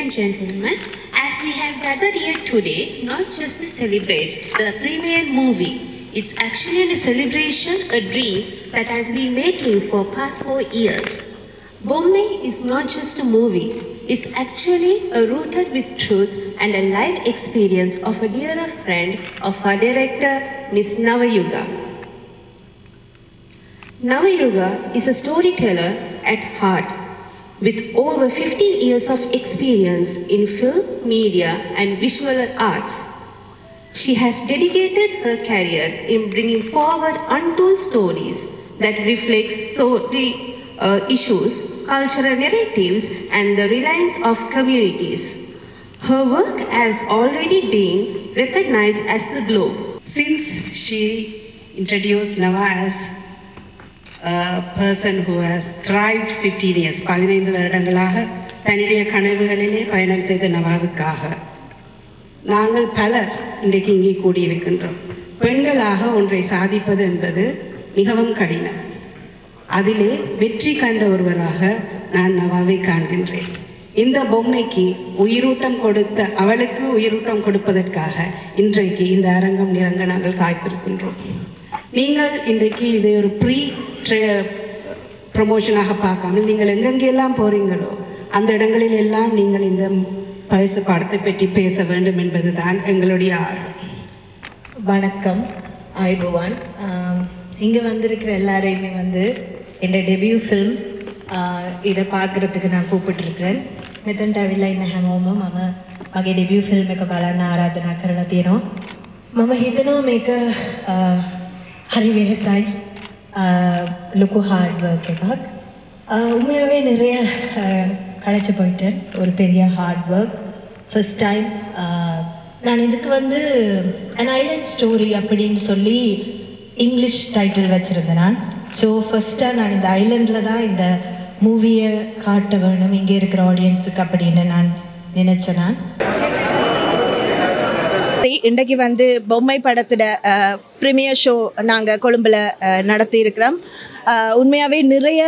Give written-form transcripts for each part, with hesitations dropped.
and gentlemen, as we have gathered here today, not just to celebrate the premiere movie, it's actually a celebration, a dream that has been making for past 4 years. Bombay is not just a movie, it's actually a rooted with truth and a live experience of a dear friend of our director, Miss Navayuga. Navayuga is a storyteller at heart, with over 15 years of experience in film, media and visual arts. She has dedicated her career in bringing forward untold stories that reflect issues, cultural narratives and the reliance of communities. Her work has already been recognized as the globe. Since she introduced Nava as a person who has thrived 15 years, 15 வருடங்களாக தன்னுடைய கனவுகளிலே பயணம் செய்த நவாவுக்காக நாங்கள் பலர் இன்றைக்கு இங்கே கூடியிருக்கின்றோம். பெண்களாக ஒன்றை சாதிப்பது என்பது மிகவும் கடினம். அதிலே வெற்றி கண்ட ஒருவராக நான் நவாவை காண்கின்றேன். இந்த பொம்மைக்கு உயிரூட்டம் கொடுத்த அவளுக்கு உயிரூட்டம் கொடுப்பதற்காக இன்றைக்கு இந்த அரங்கம் நிறங்க நாங்கள் காய்த்திருக்கின்றோம். நீங்கள் இன்றைக்கு இதை ஒரு ப்ரமோஷனாக பார்க்காமல் நீங்கள் எங்கெங்கெல்லாம் போகிறீங்களோ அந்த இடங்களில் எல்லாம் நீங்கள் இந்த பரிசு படத்தை பற்றி பேச வேண்டும் என்பது தான் எங்களுடைய ஆர்வம். வணக்கம் ஐபவான். இங்கே வந்திருக்கிற எல்லாரையுமே என்னோட டெபியூ ஃபில்ம் இதை பார்க்குறதுக்கு நான் கூப்பிட்டுருக்கிறேன். මෙතනට ඇවිල්ලා ඉන්න හැමෝම මම මගේ ඩෙබියු ෆිල්ම් එක බලන්න ආරාධනා කරලා තියෙනවා. මම හිතනවා මේක හරි වෙහෙසයි, ලොකු ஹார்ட் ஒர்க் එකක්. உண்மையாகவே நிறைய களைச்சு போயிட்டேன். ஒரு பெரிய ஹார்ட் ஒர்க். ஃபர்ஸ்ட் டைம் நான் இதுக்கு an island story அப்படின்னு சொல்லி இங்கிலீஷ் டைட்டில் வச்சுருந்தேன் நான். ஸோ ஃபர்ஸ்ட்டாக நான் இந்த ஐலண்டில் தான் இந்த மூவியை காட்ட வேணும் இங்கே இருக்கிற ஆடியன்ஸுக்கு அப்படின்னு நான் நினச்சேன். நான் இன்றைக்கு பொம்மை படத்தோட ப்ரீமியர் ஷோ நாங்கள் கொழும்பில் நடத்தியிருக்கிறோம். உண்மையாகவே நிறைய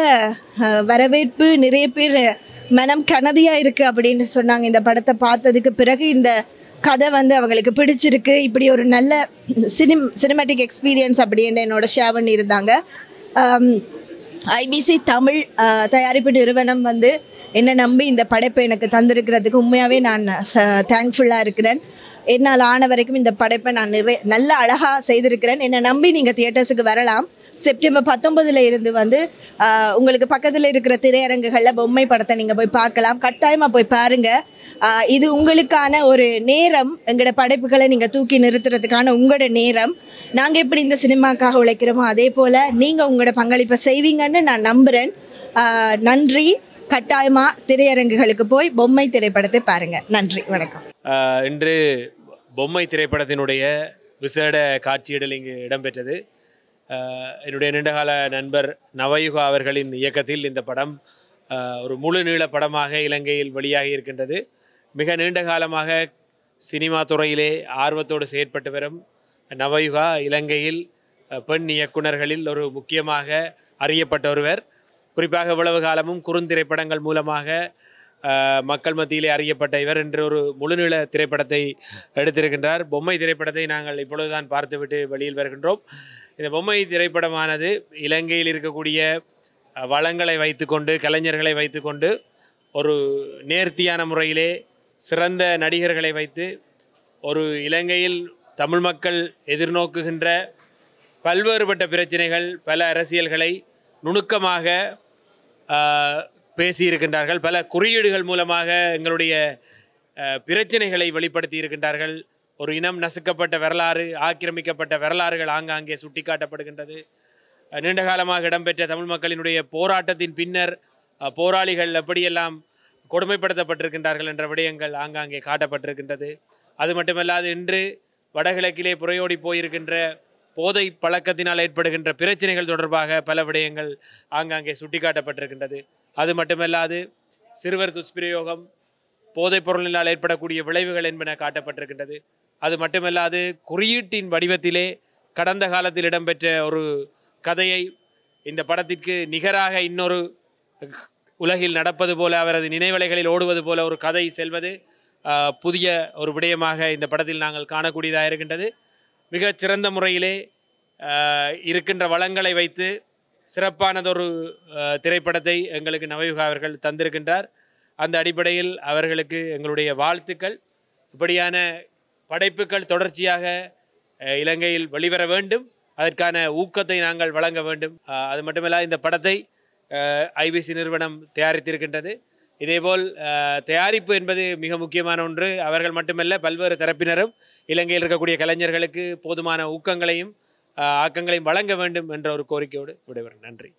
வரவேற்பு, நிறைய பேர் மனம் கனதியாக இருக்குது அப்படின்னு சொன்னாங்க. இந்த படத்தை பார்த்ததுக்கு பிறகு இந்த கதை அவங்களுக்கு பிடிச்சிருக்கு, இப்படி ஒரு நல்ல சினிமேட்டிக் எக்ஸ்பீரியன்ஸ் அப்படின்னு என்னோட ஷேர் பண்ணியிருந்தாங்க. ஐபிசி தமிழ் தயாரிப்பு நிறுவனம் என்னை நம்பி இந்த படைப்பை எனக்கு தந்திருக்கிறதுக்கு உண்மையாகவே நான் தேங்க்ஃபுல்லாக இருக்கிறேன். என்னால் ஆன வரைக்கும் இந்த படைப்பை நான் நல்ல அழகாக செய்திருக்கிறேன். என்னை நம்பி நீங்கள் தியேட்டர்ஸுக்கு வரலாம். செப்டம்பர் 19 இருந்து உங்களுக்கு பக்கத்தில் இருக்கிற திரையரங்குகளில் பொம்மை படத்தை நீங்கள் போய் பார்க்கலாம். கட்டாயமாக போய் பாருங்கள். இது உங்களுக்கான ஒரு நேரம். எங்களோட படைப்புகளை நீங்கள் தூக்கி நிறுத்துறதுக்கான உங்களோட நேரம். நாங்கள் எப்படி இந்த சினிமாக்காக உழைக்கிறோமோ அதே போல் நீங்கள் உங்களோட பங்களிப்பை செய்வீங்கன்னு நான் நம்புகிறேன். நன்றி. கட்டாயமாக திரையரங்குகளுக்கு போய் பொம்மை திரைப்படத்தை பாருங்கள். நன்றி, வணக்கம். இன்று பொம்மை திரைப்படத்தினுடைய விசேட காட்சியிடல் இங்கு இடம்பெற்றது. என்னுடைய நீண்டகால நண்பர் நவயுகா அவர்களின் இயக்கத்தில் இந்த படம் ஒரு முழு நீள படமாக இலங்கையில் வெளியாகி இருக்கின்றது. மிக நீண்ட காலமாக சினிமா துறையிலே ஆர்வத்தோடு செயற்பட்டு வரும் நவயுகா இலங்கையில் பெண் இயக்குநர்களில் ஒரு முக்கியமாக அறியப்பட்ட ஒருவர். குறிப்பாக இவ்வளவு காலமும் குறுந்திரைப்படங்கள் மூலமாக மக்கள் மத்தியிலே அறியப்பட்ட இவர் இன்று ஒரு முழுநீள திரைப்படத்தை எடுத்திருக்கின்றார். பொம்மை திரைப்படத்தை நாங்கள் இப்பொழுதுதான் பார்த்துவிட்டு வெளியில் வருகின்றோம். இந்த பொம்மை திரைப்படமானது இலங்கையில் இருக்கக்கூடிய வளங்களை வைத்துக்கொண்டு, கலைஞர்களை வைத்துக்கொண்டு, ஒரு நேர்த்தியான முறையிலே சிறந்த நடிகர்களை வைத்து ஒரு இலங்கையில் தமிழ் மக்கள் எதிர்நோக்குகின்ற பல்வேறுபட்ட பிரச்சனைகள், பல அரசியல்களை நுணுக்கமாக பேசியிருக்கின்றார்கள். பல குறியீடுகள் மூலமாக எங்களுடைய பிரச்சனைகளை வெளிப்படுத்தி இருக்கின்றார்கள். ஒரு இனம் நசுக்கப்பட்ட வரலாறு, ஆக்கிரமிக்கப்பட்ட வரலாறுகள் ஆங்காங்கே சுட்டி காட்டப்படுகின்றது. நீண்ட காலமாக இடம்பெற்ற தமிழ் மக்களினுடைய போராட்டத்தின் பின்னர் போராளிகள் எப்படியெல்லாம் கொடுமைப்படுத்தப்பட்டிருக்கின்றார்கள் என்ற விடயங்கள் ஆங்காங்கே காட்டப்பட்டிருக்கின்றது. அது மட்டுமல்லாது இன்று வடகிழக்கிலே புறையோடி போயிருக்கின்ற போதை பழக்கத்தினால் ஏற்படுகின்ற பிரச்சனைகள் தொடர்பாக பல விடயங்கள் ஆங்காங்கே சுட்டிக்காட்டப்பட்டிருக்கின்றது. அது மட்டுமல்லாது சிறுவர் துஷ்பிரயோகம், போதைப் பொருளினால் ஏற்படக்கூடிய விளைவுகள் என்பன காட்டப்பட்டிருக்கின்றது. அது மட்டுமல்லாது குறியீட்டின் வடிவத்திலே கடந்த காலத்தில் இடம்பெற்ற ஒரு கதையை இந்த படத்திற்கு நிகராக இன்னொரு உலகில் நடப்பது போல அவரது நினைவலைகளில் ஓடுவது போல ஒரு கதை செல்வது புதிய ஒரு விடயமாக இந்த படத்தில் நாங்கள் காணக்கூடியதாக இருக்கின்றது. மிகச் சிறந்த முறையிலே இருக்கின்ற வளங்களை வைத்து சிறப்பானதொரு திரைப்படத்தை எங்களுக்கு நவயுகா அவர்கள் தந்திருக்கின்றார். அந்த அடிப்படையில் அவர்களுக்கு எங்களுடைய வாழ்த்துக்கள். இப்படியான படைப்புகள் தொடர்ச்சியாக இலங்கையில் வெளிவர வேண்டும். அதற்கான ஊக்கத்தை நாங்கள் வழங்க வேண்டும். அது மட்டுமல்ல, இந்த படத்தை ஐபிசி நிறுவனம் தயாரித்திருக்கின்றது. இதேபோல் தயாரிப்பு என்பது மிக முக்கியமான ஒன்று. அவர்கள் மட்டுமல்ல, பல்வேறு தரப்பினரும் இலங்கையில் இருக்கக்கூடிய கலைஞர்களுக்கு போதுமான ஊக்கங்களையும் ஆக்கங்களையும் வழங்க வேண்டும் என்ற ஒரு கோரிக்கையோடு விடைபெறும். நன்றி.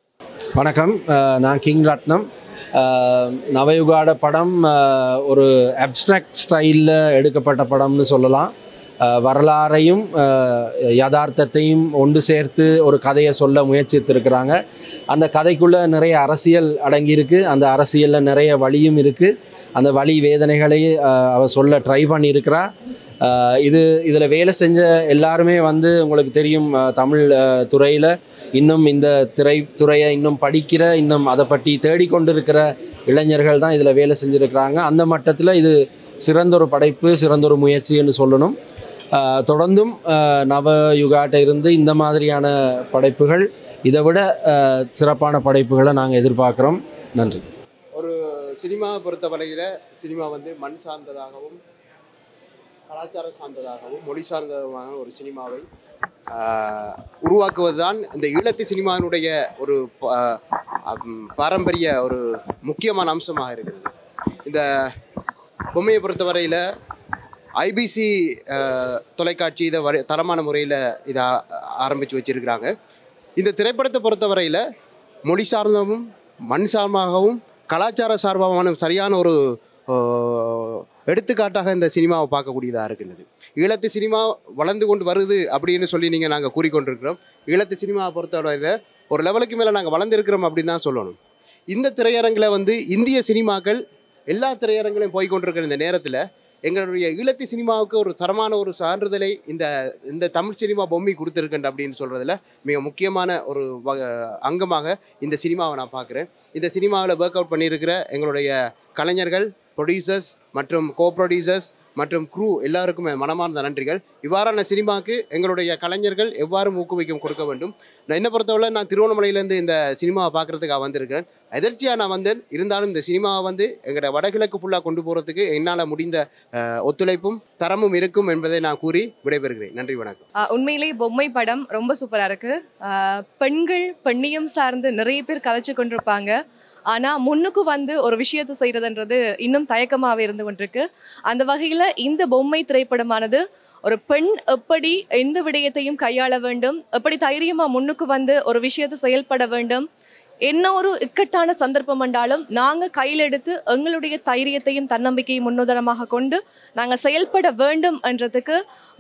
வணக்கம். நான் கிங் ரத்னம். நவயுகாட படம் ஒரு அப்ஸ்ட்ராக்ட் ஸ்டைலில் எடுக்கப்பட்ட படம்னு சொல்லலாம். வரலாறையும் யதார்த்தத்தையும் ஒன்று சேர்த்து ஒரு கதையை சொல்ல முயற்சித்திருக்கிறாங்க. அந்த கதைக்குள்ளே நிறைய அரசியல் அடங்கியிருக்கு. அந்த அரசியலில் நிறைய வலியும் இருக்குது. அந்த வலி வேதனைகளை அவள் சொல்ல ட்ரை பண்ணியிருக்கிறா. இதில் வேலை செஞ்ச எல்லாருமே உங்களுக்கு தெரியும், தமிழ் துறையில் இன்னும் இந்த திரைத்துறையை இன்னும் படிக்கிற, இன்னும் அதை பற்றி தேடிக்கொண்டிருக்கிற இளைஞர்கள் தான் இதில் வேலை செஞ்சுருக்கிறாங்க. அந்த மட்டத்தில் இது சிறந்தொரு படைப்பு, சிறந்தொரு முயற்சின்னு சொல்லணும். தொடர்ந்தும் நவயுகாட்ட இருந்து இந்த மாதிரியான படைப்புகள், இதை விட சிறப்பான படைப்புகளை நாங்கள் எதிர்பார்க்குறோம். நன்றி. ஒரு சினிமாவை பொறுத்தவரையில் சினிமா மண் சார்ந்ததாகவும் கலாச்சாரம் சார்ந்ததாகவும் மொழி சார்ந்ததாகவும் ஒரு சினிமாவை உருவாக்குவது தான் இந்த ஈழத்து சினிமாவினுடைய ஒரு பாரம்பரிய ஒரு முக்கியமான அம்சமாக இருக்கிறது. இந்த பொம்மையை பொறுத்தவரையில் ஐபிசி தொலைக்காட்சி இதை தரமான முறையில் இதை ஆரம்பித்து வச்சுருக்கிறாங்க. இந்த திரைப்படத்தை பொறுத்தவரையில் மொழி சார்ந்தவும் மண் சார்பாகவும் கலாச்சார சார்பாகவும் சரியான ஒரு எடுத்துக்காட்டாக இந்த சினிமாவை பார்க்கக்கூடியதாக இருக்கின்றது. ஈழத்து சினிமா வளர்ந்து கொண்டு வருது அப்படின்னு சொல்லி நாங்கள் கூறிக்கொண்டிருக்கிறோம். ஈழத்து சினிமாவை பொறுத்தவரையில் ஒரு லெவலுக்கு மேலே நாங்கள் வளர்ந்துருக்கிறோம் அப்படின்னு தான் சொல்லணும். இந்த திரையரங்கில் இந்திய சினிமாக்கள் எல்லா திரையரங்களையும் போய்கொண்டிருக்கிற இந்த நேரத்தில் எங்களுடைய ஈழத்து சினிமாவுக்கு ஒரு தரமான ஒரு சான்றிதழை இந்த தமிழ் சினிமா பொம்மை கொடுத்துருக்கேன் அப்படின்னு சொல்கிறதுல மிக முக்கியமான ஒரு அங்கமாக இந்த சினிமாவை நான் பார்க்குறேன். இந்த சினிமாவில் ஒர்க் அவுட் பண்ணியிருக்கிற எங்களுடைய கலைஞர்கள், ப்ரொடியூசர்ஸ் மற்றும் கோ ப்ரொடியூசர்ஸ் மற்றும் க்ரூ எல்லாருக்குமே மனமார்ந்த நன்றிகள். இவ்வாறான சினிமாவுக்கு எங்களுடைய கலைஞர்கள் எவ்வாறு ஊக்குவிக்கம் கொடுக்க வேண்டும். நான் என்ன பொறுத்தவரை நான் திருவண்ணாமலையிலேருந்து இந்த சினிமாவை பார்க்குறதுக்காக வந்திருக்கிறேன். எதிர்ச்சியாக நான் வந்தேன். இருந்தாலும் இந்த சினிமாவை எங்களோட வடகிழக்கு ஃபுல்லாக கொண்டு போகிறதுக்கு என்னால் முடிந்த ஒத்துழைப்பும் தரமும் இருக்கும் என்பதை நான் கூறி விடைபெறுகிறேன். நன்றி, வணக்கம். உண்மையிலேயே பொம்மை படம் ரொம்ப சூப்பராக இருக்குது. பெண்கள் பெண்ணியம் சார்ந்து நிறைய பேர் கதைச்சு கொண்டிருப்பாங்க. ஆனால் முன்னுக்கு ஒரு விஷயத்தை செய்கிறதுன்றது இன்னும் தயக்கமாகவே இருந்து கொண்டிருக்கு. அந்த வகையில் இந்த பொம்மை திரைப்படமானது ஒரு பெண் எப்படி எந்த விடயத்தையும் கையாள வேண்டும், எப்படி தைரியமாக முன்னுக்கு ஒரு விஷயத்தை செயல்பட வேண்டும், என்ன ஒரு இக்கட்டான சந்தர்ப்பம் என்றாலும் நாங்கள் கையில் எடுத்து எங்களுடைய தைரியத்தையும் தன்னம்பிக்கையும் முன்னுதாரணமாக கொண்டு நாங்கள் செயல்பட வேண்டும் என்றதுக்கு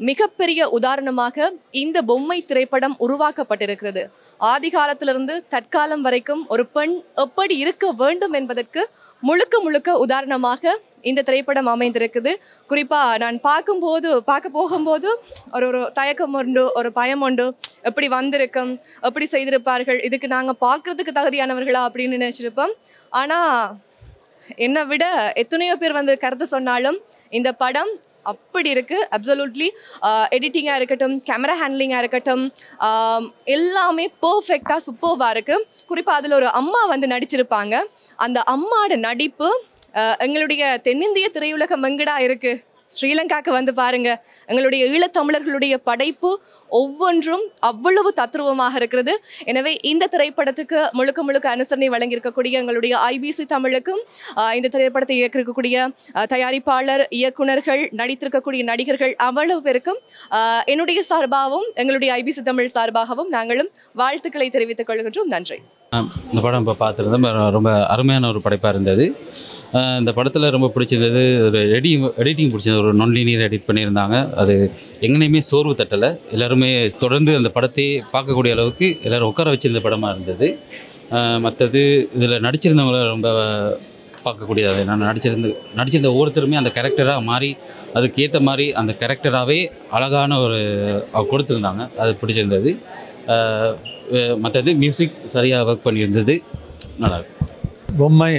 மிகப்பெரிய உதாரணமாக இந்த பொம்மை திரைப்படம் உருவாக்கப்பட்டிருக்கிறது. ஆதி காலத்திலிருந்து தற்காலம் வரைக்கும் ஒரு பெண் எப்படி இருக்க வேண்டும் என்பதற்கு முழுக்க உதாரணமாக இந்த திரைப்படம் அமைந்திருக்குது. குறிப்பாக நான் பார்க்க போகும்போது ஒரு தயக்கம் உண்டு, ஒரு பயம் உண்டு. எப்படி வந்திருக்கும், எப்படி செய்திருப்பார்கள், இதுக்கு நாங்கள் பார்க்குறதுக்கு தகுதியானவர்களா அப்படின்னு நினச்சிருப்போம். ஆனால் என்னை விட எத்தனையோ பேர் கருத்து சொன்னாலும் இந்த படம் அப்படி இருக்குது. அப்சல்யூட்லி எடிட்டிங்காக இருக்கட்டும், கேமரா ஹேண்ட்லிங்காக இருக்கட்டும், எல்லாமே பர்ஃபெக்டாக சூப்பர்வாக இருக்குது. குறிப்பாக அதில் ஒரு அம்மா நடிச்சிருப்பாங்க. அந்த அம்மாவோட நடிப்பு எங்களுடைய தென்னிந்திய திரையுலகம் எங்கடா இருக்குது, ஸ்ரீலங்காவுக்கு பாருங்கள். எங்களுடைய ஈழத்தமிழர்களுடைய படைப்பு ஒவ்வொன்றும் அவ்வளவு தத்ரூபமாக இருக்கிறது. எனவே இந்த திரைப்படத்துக்கு முழுக்க அனுசரணை வழங்கியிருக்கக்கூடிய எங்களுடைய ஐபிசி தமிழுக்கும், இந்த திரைப்படத்தை இயக்கிருக்கக்கூடிய தயாரிப்பாளர், இயக்குனர்கள், நடித்திருக்கக்கூடிய நடிகர்கள் அவ்வளவு பேருக்கும் என்னுடைய சார்பாகவும் எங்களுடைய ஐபிசி தமிழ் சார்பாகவும் நாங்களும் வாழ்த்துக்களை தெரிவித்துக் கொள்கின்றோம். நன்றி. இந்த படம் இப்போ பார்த்துருந்தேன். ரொம்ப அருமையான ஒரு படைப்பாக இருந்தது. இந்த படத்தில் ரொம்ப பிடிச்சிருந்தது ஒரு எடிட்டிங் பிடிச்சது. ஒரு நான்லீனியர் எடிட் பண்ணியிருந்தாங்க. அது எங்கேயுமே சோர்வு தட்டலை. எல்லாருமே தொடர்ந்து அந்த படத்தை பார்க்கக்கூடிய அளவுக்கு எல்லோரும் உட்கார வச்சிருந்த படமாக இருந்தது. மற்றது இதில் நடிச்சிருந்தவங்கள ரொம்ப பார்க்கக்கூடியது. நான் நடிச்சிருந்த ஒவ்வொருத்தருமே அந்த கேரக்டராக மாறி அதுக்கேற்ற மாதிரி அந்த கேரக்டராகவே அழகான ஒரு கொடுத்துருந்தாங்க. அது பிடிச்சிருந்தது. மற்றது மியூசிக் சரியாக ஒர்க் பண்ணியிருந்தது. நல்லாயிருக்கு. பொம்மை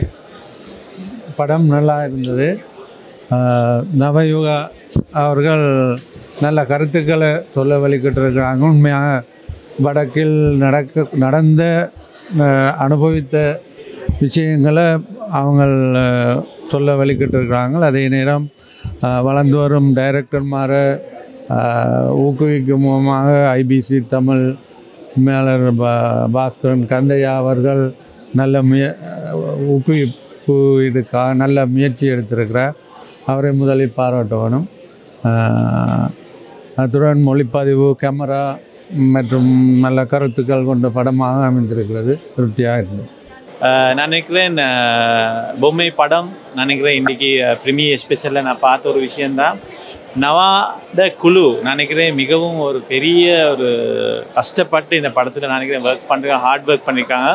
படம் நல்லா இருந்தது. நவயுகா அவர்கள் நல்ல கருத்துக்களை சொல்ல வழிகிட்டு இருக்கிறாங்க. உண்மையாக வடக்கில் நடந்த அனுபவித்த விஷயங்களை அவங்க சொல்ல வழிகிட்டு இருக்கிறாங்க. அதே நேரம் வளர்ந்து வரும் டைரக்டர்மாரை ஊக்குவிக்கும் மூலமாக ஐபிசி தமிழ் மேலர் பாஸ்கரன் கந்தையா அவர்கள் நல்ல ஊக்குவிப்பு இதுக்காக நல்ல முயற்சி எடுத்திருக்கிறார். அவரை முதலில் பாராட்ட வேணும். அத்துடன் மொழிப்பதிவு, கேமரா மற்றும் நல்ல கருத்துக்கள் கொண்ட படமாக அமைந்திருக்கிறது. திருப்தியாக இருந்தது. நான் நினைக்கிறேன் பொம்மை படம் நினைக்கிறேன் இன்றைக்கி ப்ரீமியர் ஸ்பெஷலில் நான் பார்த்த ஒரு விஷயந்தான். நவாத குழு நினைக்கிறேன் மிகவும் ஒரு பெரிய ஒரு கஷ்டப்பட்டு இந்த படத்தில் நினைக்கிறேன் ஒர்க் பண்ணுறாங்க, ஹார்ட் ஒர்க் பண்ணியிருக்காங்க.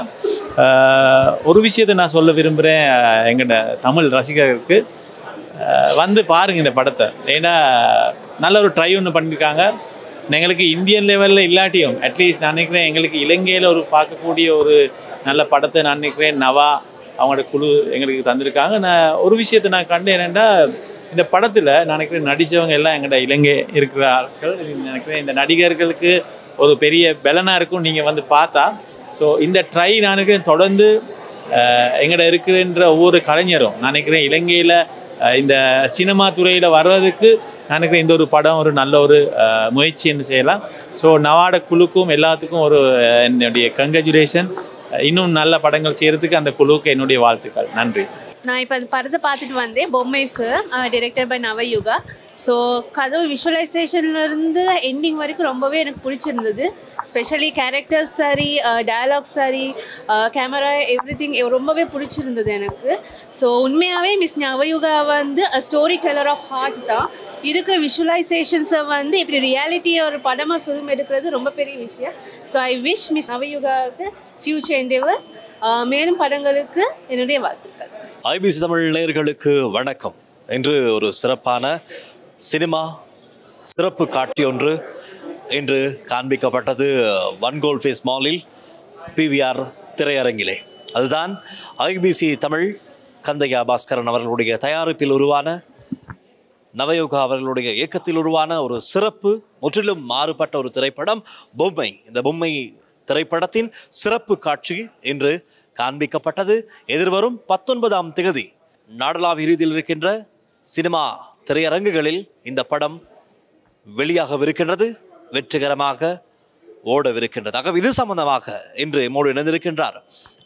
ஒரு விஷயத்தை நான் சொல்ல விரும்புகிறேன் எங்கள்கிட்ட தமிழ் ரசிகர்களுக்கு, வந்து பாருங்கள் இந்த படத்தை. ஏன்னா நல்ல ஒரு ட்ரை ஒன்று பண்ணியிருக்காங்க. எங்களுக்கு இந்தியன் லெவலில் இல்லாட்டியும் அட்லீஸ்ட் நான் நினைக்கிறேன் எங்களுக்கு இலங்கையில் ஒரு பார்க்கக்கூடிய ஒரு நல்ல படத்தை நான் நினைக்கிறேன் நவா அவங்களோட குழு எங்களுக்கு தந்திருக்காங்க. நான் ஒரு விஷயத்தை நான் கண்டு என்னென்னா, இந்த படத்தில் நான் நினைக்கிறேன் நடித்தவங்க எல்லாம் எங்கள்கிட்ட இலங்கை இருக்கிறார்கள். நினைக்கிறேன் இந்த நடிகர்களுக்கு ஒரு பெரிய பலனாக இருக்கும் நீங்கள் வந்து பார்த்தா. ஸோ இந்த ட்ரை நான் நினைக்கிறேன் தொடர்ந்து எங்கள்கிட்ட இருக்கிறன்ற ஒவ்வொரு கலைஞரும் நான் நினைக்கிறேன் இலங்கையில் இந்த சினிமா துறையில் வர்றதுக்கு நான் நினைக்கிறேன் இந்த ஒரு படம் ஒரு நல்ல ஒரு முயற்சின்னு செய்யலாம். ஸோ நவாட குழுக்கும் எல்லாத்துக்கும் ஒரு என்னுடைய கங்க்ராச்சுலேஷன். இன்னும் நல்ல படங்கள் செய்கிறதுக்கு அந்த குழுவுக்கு என்னுடைய வாழ்த்துக்கள். நன்றி. நான் இப்போ அந்த படத்தை பார்த்துட்டு வந்தேன். பொம்மை film directed by Navayuga. So கதை விஷுவலைசேஷன்லேருந்து எண்டிங் வரைக்கும் ரொம்பவே எனக்கு பிடிச்சிருந்தது. ஸ்பெஷலி கேரக்டர்ஸ் சரி, டயலாக் சரி, கேமரா எவ்ரிதிங் ரொம்பவே பிடிச்சிருந்தது எனக்கு. ஸோ உண்மையாகவே மிஸ் நவயுகா வந்து ஸ்டோரி டெல்லர் ஆஃப் ஹார்ட் தான். இருக்கிற விஷுவலைசேஷன்ஸை வந்து இப்படி ரியாலிட்டியை ஒரு படமாக ஃபிலிம் எடுக்கிறது ரொம்ப பெரிய விஷயம். ஸோ ஐ விஷ் மிஸ் நவயுகாவுக்கு ஃபியூச்சர் என்டேவர்ஸ், மேலும் படங்களுக்கு என்னுடைய வாழ்த்துக்கள். ஐபிசி தமிழ் நேயர்களுக்கு வணக்கம். இன்று ஒரு சிறப்பான சினிமா சிறப்பு காட்சி ஒன்று இன்று காண்பிக்கப்பட்டது ஒன்கோல் ஃபேஸ் மாலில் பிவிஆர் திரையரங்கிலே. அதுதான் ஐபிசி தமிழ் கந்தையா பாஸ்கரன் அவர்களுடைய தயாரிப்பில் உருவான, நவயுகா அவர்களுடைய இயக்கத்தில் உருவான ஒரு சிறப்பு முற்றிலும் மாறுபட்ட ஒரு திரைப்படம் பொம்மை. இந்த பொம்மை திரைப்படத்தின் சிறப்பு காட்சி இன்று காண்பிக்கப்பட்டது. எதிர்வரும் 19ஆம் தேதி நாடளாவிய ரீதியில் இருக்கின்ற சினிமா திரையரங்குகளில் இந்த படம் வெளியாகவிருக்கின்றது, வெற்றிகரமாக ஓடவிருக்கின்றது. ஆகவே இது சம்பந்தமாக இன்று எம்மோடு இணைந்திருக்கின்றார்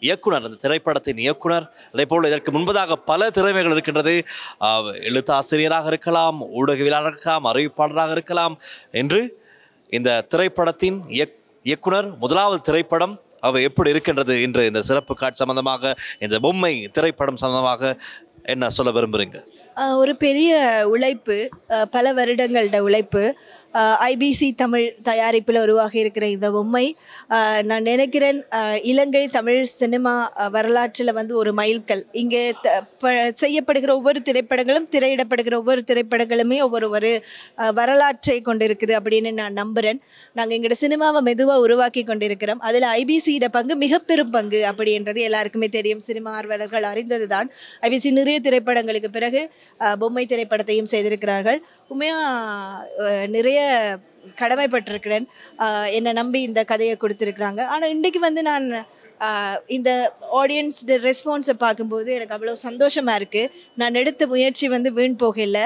இயக்குனர், அந்த திரைப்படத்தின் இயக்குனர். அதே போல் இதற்கு முன்பதாக பல திறமைகள் இருக்கின்றது. எழுத்தாசிரியராக இருக்கலாம், ஊடகவியலாளராக இருக்கலாம், அறிவிப்பாளராக இருக்கலாம் என்று இந்த திரைப்படத்தின் இயக்குனர். முதலாவது திரைப்படம் அவை எப்படி இருக்கின்றது இன்று இந்த சிறப்பு காட்சி சம்பந்தமாக, இந்த பொம்மை திரைப்படம் சம்பந்தமாக என்ன சொல்ல விரும்புகிறீங்க? ஒரு பெரிய உழைப்பு, பல வருடங்களோட உழைப்பு. ஐபிசி தமிழ் தயாரிப்பில் உருவாகி இருக்கிற இந்த பொம்மை நான் நினைக்கிறேன் இலங்கை தமிழ் சினிமா வரலாற்றில் வந்து ஒரு மைல்கல். இங்கே செய்யப்படுகிற ஒவ்வொரு திரைப்படங்களும், திரையிடப்படுகிற ஒவ்வொரு திரைப்படங்களுமே ஒவ்வொரு வரலாற்றை கொண்டிருக்குது அப்படின்னு நான் நம்புகிறேன். நாங்கள் எங்களோட சினிமாவை மெதுவாக உருவாக்கி கொண்டிருக்கிறோம். அதில் ஐபிசியோட பங்கு மிக பெரும் பங்கு அப்படின்றது எல்லாருக்குமே தெரியும், சினிமா ஆர்வலர்கள் அறிந்தது தான். ஐபிசி நிறைய திரைப்படங்களுக்கு பிறகு பொம்மை திரைப்படத்தையும் செய்திருக்கிறார்கள். உண்மையாக நிறைய கடமைப்பட்டிருக்கிறேன். என்னை நம்பி இந்த கதையை கொடுத்துருக்குறாங்க. ஆனால் இன்றைக்கு வந்து நான் இந்த ஆடியன்ஸ் ரெஸ்பான்ஸை பார்க்கும்போது எனக்கு அவ்வளோ சந்தோஷமாக இருக்குது. நான் எடுத்த முயற்சி வந்து வீண் போகலை.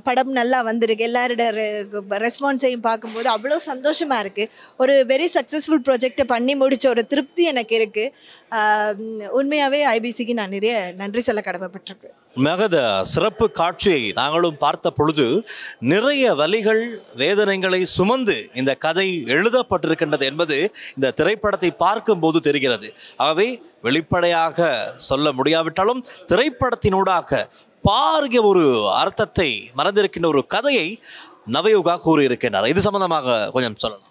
படம் நல்லா வந்திருக்கு. எல்லாரோட ரெஸ்பான்ஸையும் பார்க்கும்போது அவ்வளோ சந்தோஷமாக இருக்குது. ஒரு வெரி சக்ஸஸ்ஃபுல் ப்ராஜெக்டை பண்ணி முடித்த ஒரு திருப்தி எனக்கு இருக்குது. உண்மையாகவே ஐபிசிக்கு நான் நிறைய நன்றி சொல்ல கடமைப்பட்டிருக்கேன். உண்மையாக சிறப்பு காட்சியை நாங்களும் பார்த்த பொழுது நிறைய வலிகள், வேதனைகளை சுமந்து இந்த கதை எழுதப்பட்டிருக்கின்றது என்பது இந்த திரைப்படத்தை பார்க்கும்போது தெரிகிறது. ஆகவே வெளிப்படையாக சொல்ல முடியாவிட்டாலும் திரைப்படத்தினூடாக பாரிய ஒரு அர்த்தத்தை மறந்திருக்கின்ற ஒரு கதையை நவயுகா கூறியிருக்கின்றார். இது சம்பந்தமாக கொஞ்சம் சொல்லலாம்.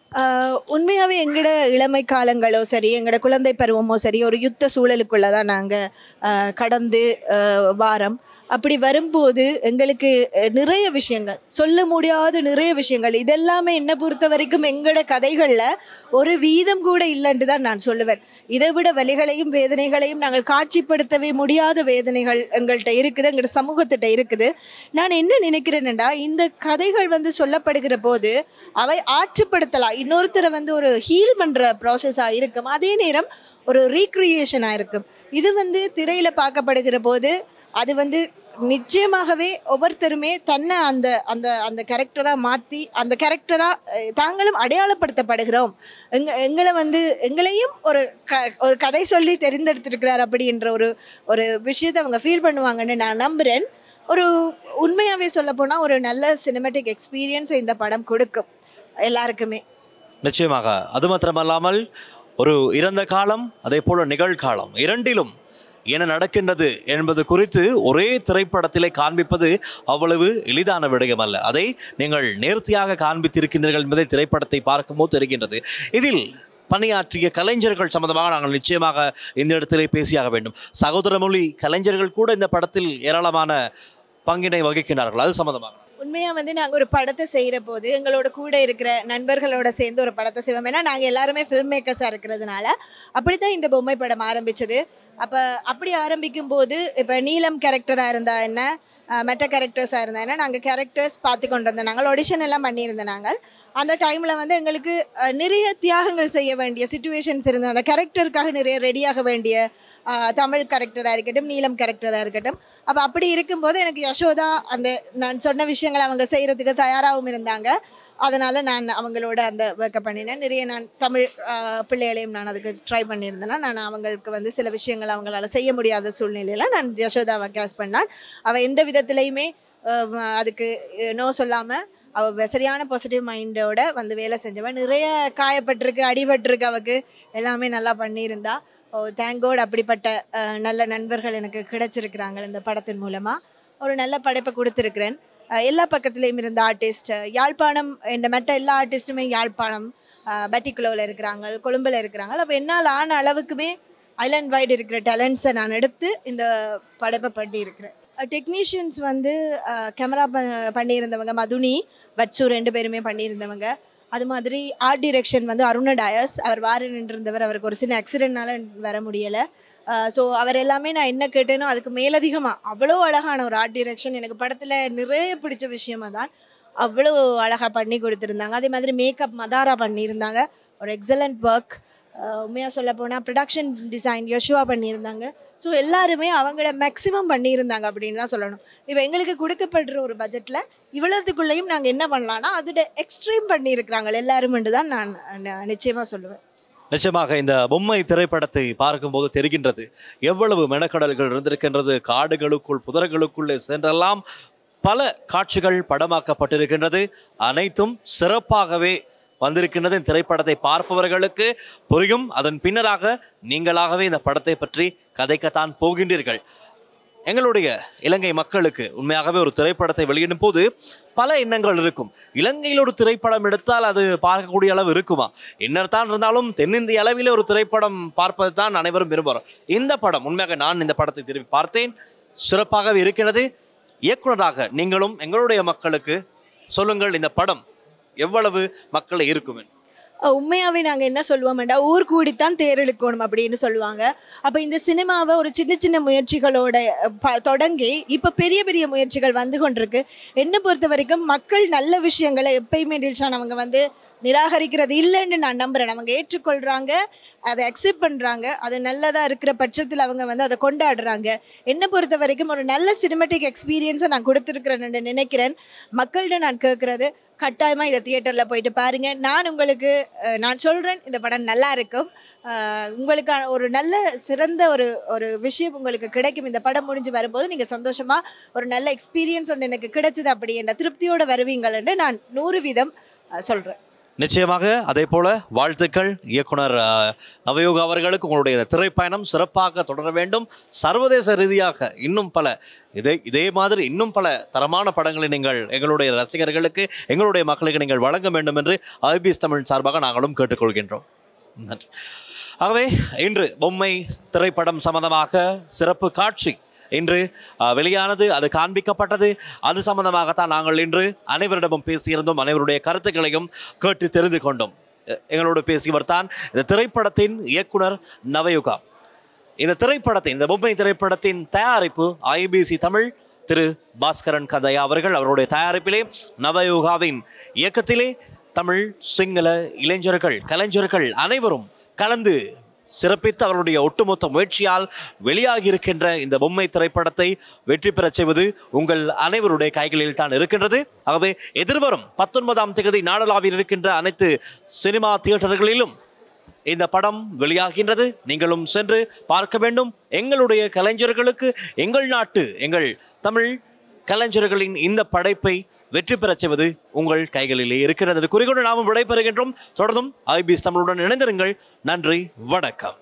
உண்மையாகவே எங்களோட இளமை காலங்களோ சரி, எங்களோட குழந்தை பருவமோ சரி, ஒரு யுத்த சூழலுக்குள்ளே தான் நாங்கள் கடந்து வாரம். அப்படி வரும்போது எங்களுக்கு நிறைய விஷயங்கள் சொல்ல முடியாத நிறைய விஷயங்கள் இதெல்லாமே என்னை பொறுத்த வரைக்கும் எங்களோட கதைகளில் ஒரு வீதம் கூட இல்லைன்னு தான் நான் சொல்லுவேன். இதை விட வலிகளையும் வேதனைகளையும் நாங்கள் காட்சிப்படுத்தவே முடியாத வேதனைகள் எங்கள்கிட்ட இருக்குது, எங்களோட சமூகத்திட்ட இருக்குது. நான் என்ன நினைக்கிறேன்டா, இந்த கதைகள் வந்து சொல்லப்படுகிற போது அவை ஆற்றுப்படுத்தலாம், இன்னொருத்தரை வந்து ஒரு ஹீல் பண்ணுற ப்ராசஸாக இருக்கும், அதே நேரம் ஒரு ரீக்ரியேஷனாக இருக்கும். இது வந்து திரையில் பார்க்கப்படுகிற போது அது வந்து நிச்சயமாகவே ஒவ்வொருத்தருமே தன்னை அந்த அந்த அந்த கேரக்டராக மாற்றி அந்த கேரக்டராக தாங்களும் அடையாளப்படுத்தப்படுகிறோம். எங்களை வந்து எங்களையும் ஒரு கதை சொல்லி தெரிந்தெடுத்திருக்கிறார் அப்படின்ற ஒரு விஷயத்தை அவங்க ஃபீல் பண்ணுவாங்கன்னு நான் நம்புகிறேன். ஒரு உண்மையாகவே சொல்லப்போனால் ஒரு நல்ல சினிமேட்டிக் எக்ஸ்பீரியன்ஸை இந்த படம் கொடுக்கும் எல்லாருக்குமே. நிச்சயமாக. அது மாத்திரமல்லாமல் ஒரு இறந்த காலம் அதே போல நிகழ்காலம் இரண்டிலும் என்ன நடக்கின்றது என்பது குறித்து ஒரே திரைப்படத்திலே காண்பிப்பது அவ்வளவு எளிதான விடயம் அல்ல. அதை நீங்கள் நேர்த்தியாக காண்பித்திருக்கின்றீர்கள் என்பதை திரைப்படத்தை பார்க்கும்போது தெரிகின்றது. இதில் பணியாற்றிய கலைஞர்கள் சம்பந்தமாக நாங்கள் நிச்சயமாக இந்த இடத்திலே பேசியாக வேண்டும். சகோதர மொழி கலைஞர்கள் கூட இந்த படத்தில் ஏராளமான பங்கினை வகிக்கின்றார்கள். அது சம்பந்தமாக உண்மையாக வந்து நாங்கள் ஒரு படத்தை செய்கிற போது எங்களோட கூட இருக்கிற நண்பர்களோட சேர்ந்து ஒரு படத்தை செய்வோம். ஏன்னா நாங்கள் எல்லாருமே ஃபில்ம் மேக்கர்ஸாக இருக்கிறதுனால அப்படி தான் இந்த பொம்மை படம் ஆரம்பித்தது. அப்படி ஆரம்பிக்கும் போது இப்போ நீலம் கேரக்டராக இருந்தால் என்ன, மற்ற கேரக்டர்ஸாக இருந்தால் என்ன, நாங்கள் கேரக்டர்ஸ் பார்த்து கொண்டு வந்தோம். நாங்கள் ஆடிஷன் எல்லாம் பண்ணியிருந்தோம். நாங்கள் அந்த டைமில் வந்து எங்களுக்கு நிறைய தியாகங்கள் செய்ய வேண்டிய சிச்சுவேஷன்ஸ் இருந்தது. அந்த கேரக்டருக்காக நிறைய ரெடியாக வேண்டிய தமிழ் கேரக்டராக இருக்கட்டும், நீலம் கேரக்டராக இருக்கட்டும். அப்படி இருக்கும்போது எனக்கு யசோதா அந்த நான் சொன்ன விஷயங்களை அவங்க செய்கிறதுக்கு தயாராகவும் இருந்தாங்க. அதனால் நான் அவங்களோட அந்த ஒர்க்கை பண்ணினேன். நிறைய நான் தமிழ் பிள்ளைகளையும் நான் அதுக்கு ட்ரை பண்ணியிருந்தேன்னா நான் அவங்களுக்கு வந்து சில விஷயங்கள் அவங்களால செய்ய முடியாத சூழ்நிலையில் நான் யசோதாவை கேஸ் பண்ணான். அவள் எந்த விதத்துலையுமே அதுக்கு நோ சொல்லாமல் அவள் சரியான பாசிட்டிவ் மைண்டோட வந்து வேலை செஞ்சவன். நிறைய காயப்பட்டிருக்கு, அடிபட்டிருக்கு, அவளுக்கு எல்லாமே நல்லா பண்ணியிருந்தா. தேங்க் காட் அப்படிப்பட்ட நல்ல நண்பர்கள் எனக்கு கிடைச்சிருக்கிறாங்க. இந்த படத்தின் மூலமாக ஒரு நல்ல படைப்பை கொடுத்துருக்குறேன். எல்லா பக்கத்துலேயும் இருந்த ஆர்டிஸ்ட், யாழ்ப்பாணம் இந்த மற்ற எல்லா ஆர்டிஸ்ட்டுமே யாழ்ப்பாணம் பட்டிக்குளவில் இருக்கிறாங்க, கொழும்பில் இருக்கிறாங்க. அப்போ என்னால் ஆன அளவுக்குமே ஐலண்ட் வைடு இருக்கிற டேலண்ட்ஸை நான் எடுத்து இந்த படைப்பை பண்ணியிருக்கிறேன். டெக்னீஷியன்ஸ் வந்து கேமரா பண்ணியிருந்தவங்க மதுனி, வட்சு 2 பேருமே பண்ணியிருந்தவங்க. அது மாதிரி ஆர்ட் டிரெக்ஷன் வந்து அருண டயஸ், அவர் வார நின்றிருந்தவர். அவருக்கு ஒரு சின்ன ஆக்சிடென்ட்னால வர முடியலை. ஸோ அவர் எல்லாமே நான் என்ன கேட்டேனோ அதுக்கு மேலதிகமாக அவ்வளோ அழகான ஒரு ஆர்ட் டிரெக்ஷன். எனக்கு படத்தில் நிறைய பிடிச்ச விஷயமாக தான் அவ்வளோ அழகாக பண்ணி கொடுத்துருந்தாங்க. அதே மாதிரி மேக்கப் மதாரா பண்ணியிருந்தாங்க, ஒரு எக்ஸலண்ட் ஒர்க். உண்மையாக சொல்ல போனால் ப்ரொடக்ஷன் டிசைன் யோசுவா பண்ணியிருந்தாங்க. ஸோ எல்லாருமே அவங்கள மேக்ஸிமம் பண்ணியிருந்தாங்க அப்படின்னு தான் சொல்லணும். இப்போ எங்களுக்கு கொடுக்கப்படுற ஒரு பட்ஜெட்டில் இவ்வளோத்துக்குள்ளேயும் நாங்கள் என்ன பண்ணலான்னா அதோட எக்ஸ்ட்ரீம் பண்ணியிருக்கிறாங்க எல்லாருமென்று தான் நான் நிச்சயமாக சொல்லுவேன். நிச்சயமாக இந்த பொம்மை திரைப்படத்தை பார்க்கும்போது தெரிகின்றது எவ்வளவு மெனக்கடல்கள் இருந்திருக்கின்றது. காடுகளுக்குள் புதர்களுக்குள்ளே சென்றெல்லாம் பல காட்சிகள் படமாக்கப்பட்டிருக்கின்றது. அனைத்தும் சிறப்பாகவே வந்திருக்கின்றது. இந்த திரைப்படத்தை பார்ப்பவர்களுக்கு புரியும். அதன் பின்னராக நீங்களாகவே இந்த படத்தை பற்றி கதைக்கத்தான் போகின்றீர்கள். எங்களுடைய இலங்கை மக்களுக்கு உண்மையாகவே ஒரு திரைப்படத்தை வெளியிடும் போது பல எண்ணங்கள் இருக்கும். இலங்கையில் ஒரு திரைப்படம் எடுத்தால் அது பார்க்கக்கூடிய அளவு இருக்குமா? என்னத்தான் இருந்தாலும் தென்னிந்திய அளவில் ஒரு திரைப்படம் பார்ப்பது தான் அனைவரும் விரும்புகிறோம். இந்த படம் உண்மையாக நான் இந்த படத்தை திரும்பி பார்த்தேன், சிறப்பாகவே இருக்கிறது. இயக்குனராக நீங்களும் எங்களுடைய மக்களுக்கு சொல்லுங்கள், இந்த படம் எவ்வளவு மக்களை இருக்குமே? உண்மையாகவே நாங்கள் என்ன சொல்லுவோம்டா, ஊர் கூடித்தான் தேர் இழுக்கணும் அப்படின்னு சொல்லுவாங்க. அப்போ இந்த சினிமாவை ஒரு சின்ன சின்ன முயற்சிகளோட தொடங்கி இப்போ பெரிய பெரிய முயற்சிகள் வந்து கொண்டிருக்கு. என்னை பொறுத்த வரைக்கும் மக்கள் நல்ல விஷயங்களை எப்பயுமே டில்ஷான் அவங்க வந்து நிராகரிக்கிறது இல்லைன்னு நான் நம்புகிறேன். அவங்க ஏற்றுக்கொள்கிறாங்க, அதை அக்செப்ட் பண்ணுறாங்க. அது நல்லதாக இருக்கிற பட்சத்தில் அவங்க வந்து அதை கொண்டாடுறாங்க. என்னை பொறுத்த வரைக்கும் ஒரு நல்ல சினிமேட்டிக் எக்ஸ்பீரியன்ஸை நான் கொடுத்துருக்குறேன்னு நினைக்கிறேன். மக்கள்கிட்ட நான் கேட்குறது, கட்டாயமாக இதை தியேட்டரில் போயிட்டு பாருங்கள். நான் சொல்கிறேன், இந்த படம் நல்லா இருக்கும். உங்களுக்கான ஒரு நல்ல சிறந்த ஒரு விஷயம் உங்களுக்கு கிடைக்கும். இந்த படம் முடிஞ்சு வரும்போது நீங்கள் சந்தோஷமாக ஒரு நல்ல எக்ஸ்பீரியன்ஸ் ஒன்று எனக்கு கிடைச்சிது அப்படி என்ற திருப்தியோடு வருவீங்கள்னு நான் 100% சொல்கிறேன். நிச்சயமாக. அதே போல வாழ்த்துக்கள் இயக்குனர் நவயோகா அவர்களுக்கு. உங்களுடைய திரைப்பயணம் சிறப்பாக தொடர வேண்டும். சர்வதேச ரீதியாக இன்னும் பல இதே மாதிரி இன்னும் பல தரமான படங்களை நீங்கள் எங்களுடைய ரசிகர்களுக்கு, எங்களுடைய மக்களுக்கு நீங்கள் வழங்க வேண்டும் என்று ஐபிஎஸ் தமிழ் சார்பாக நாங்களும் கேட்டுக்கொள்கின்றோம். நன்றி. ஆகவே இன்று பொம்மை திரைப்படம் சம்பந்தமாக சிறப்பு காட்சி இன்று வெளியானது, அது காண்பிக்கப்பட்டது. அது சம்பந்தமாகத்தான் நாங்கள் இன்று அனைவரிடமும் பேசியிருந்தோம், அனைவருடைய கருத்துக்களையும் கேட்டு தெரிந்து கொண்டோம். எங்களோடு பேசியவர் தான் இந்த திரைப்படத்தின் இயக்குனர் நவயுகா. இந்த திரைப்படத்தின், இந்த பொம்மை திரைப்படத்தின் தயாரிப்பு IBC தமிழ் திரு பாஸ்கரன் கதையா அவர்கள். அவருடைய தயாரிப்பிலே நவயுகாவின் இயக்கத்திலே தமிழ் சிங்கள இளைஞர்கள் கலைஞர்கள் அனைவரும் கலந்து சிறப்பித்து அவருடைய ஒட்டுமொத்த முயற்சியால் வெளியாகி இருக்கின்ற இந்த பொம்மை திரைப்படத்தை வெற்றி பெறச் செய்வது உங்கள் அனைவருடைய கைகளில் தான் இருக்கின்றது. ஆகவே எதிர்வரும் 19ஆம் தேதி நாடளாவில் இருக்கின்ற அனைத்து சினிமா தியேட்டர்களிலும் இந்த படம் வெளியாகின்றது. நீங்களும் சென்று பார்க்க வேண்டும். எங்களுடைய கலைஞர்களுக்கு, எங்கள் நாட்டு, எங்கள் தமிழ் கலைஞர்களின் இந்த படைப்பை வெற்றி பெறச் செய்வது உங்கள் கைகளிலே இருக்கிறது. குறிக்கொண்டு நாமும் விடைபெறுகின்றோம். தொடர்ந்தும் IBC தமிழுடன் இணைந்திருங்கள். நன்றி, வணக்கம்.